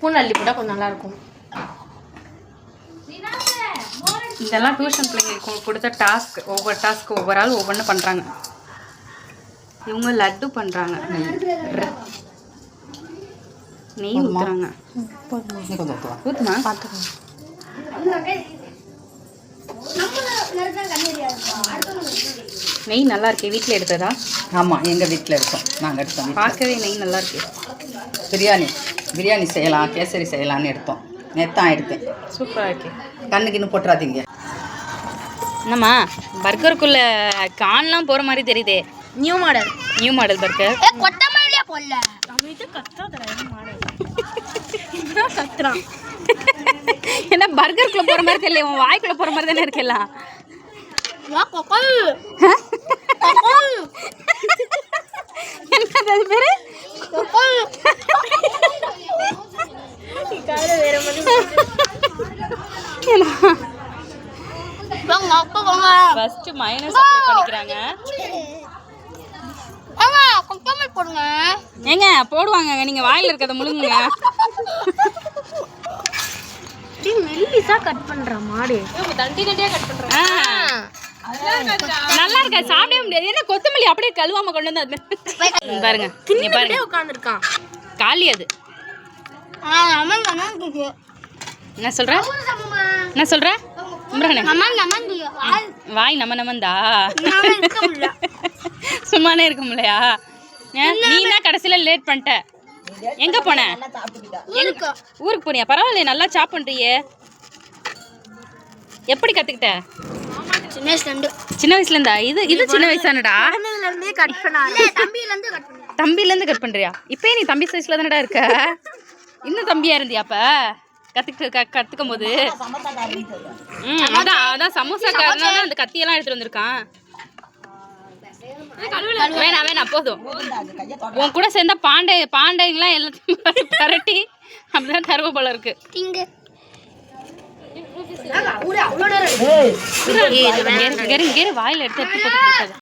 Spoon அள்ளி போட்டால் கொஞ்சம் நல்லாயிருக்கும். இதெல்லாம் டியூஷன் பிள்ளைங்களுக்கு கொடுத்த டாஸ்க். ஒவ்வொரு டாஸ்க்கு ஒவ்வொரு ஆள் ஒவ்வொன்று பண்ணுறாங்க. இவங்க லட்டு பண்ணுறாங்க. நெய் ஊற்றுறாங்க. ஊற்றுமா? பார்த்துக்கோங்க. நெய் நல்லா இருக்கே. வீட்டில் எடுத்ததா? ஆமாம், எங்கள் வீட்டில் இருக்கோம். நாங்கள் எடுத்தோம். பார்க்கவே நெய் நல்லா இருக்கு. பிரியாணி செய்யலாம், கேசரி செய்யலான்னு எடுத்தோம். நேத்தான் எடுத்தேன். சூப்பராக இருக்கு. கண்ணுக்கு இன்னும் போட்டுறாதீங்க. என்னம்மா பர்கருக்குள்ள கான்லாம் போகிற மாதிரி தெரியுதே. New model burger. கொத்தமல்லியே போடல. கத்துறான். என்ன பர்கருக்குள்ள போகிற மாதிரி தெரியல, உன் வாய்க்குள்ள போகிற மாதிரி தானே இருக்கலாம். என்னது அது பேரு? ஃபர்ஸ்ட் மைனஸ் அப்ளை பண்ணிக்கிறாங்க. ஏங்க போடுவாங்க, நீங்க வாயில இருக்கத முழுங்குங்க. மெல்லிசா கட் பண்ற மாடு. தண்டியா கட் பண்றாங்க. நல்லா இருக்கா? சாப்பிடவே முடியாது. என்ன கொத்தமல்லி அப்படியே கழுவாம கொண்டு வந்து அது பாருங்க. நீ பாருங்க உட்கார்ந்திருக்கான். காலி அது. என்ன சொல்ற? என்ன சொல்ற? வாய் நமந்தா சும்மானே இருக்க முடியா? நீ தான் கடைசியில லேட் பண்ணிட்ட. எங்க போன? ஊருக்கு போனியா? பரவாயில்லையே, நல்லா சாப் பண்றியே. எப்படி கத்துக்கிட்ட? சின்ன வயசுல இருந்தா? இது சின்ன வயசானடா. தம்பில இருந்து கட் பண்றியா? இப்பயே நீ தம்பி சைஸ்ல தானடா இருக்க. இன்னும் தம்பியா இருந்தியா அப்ப கத்துக்கும் போது? அதான் சமோசாக்காரனால அந்த கத்தியெல்லாம் எடுத்துட்டு வந்திருக்கான். வேணாம் போதும். உன் கூட சேர்ந்தா பாண்டைங்கெல்லாம் எல்லாத்தையும் பரட்டி அப்படிதான் தருவ போல இருக்கு. வாயில எடுத்து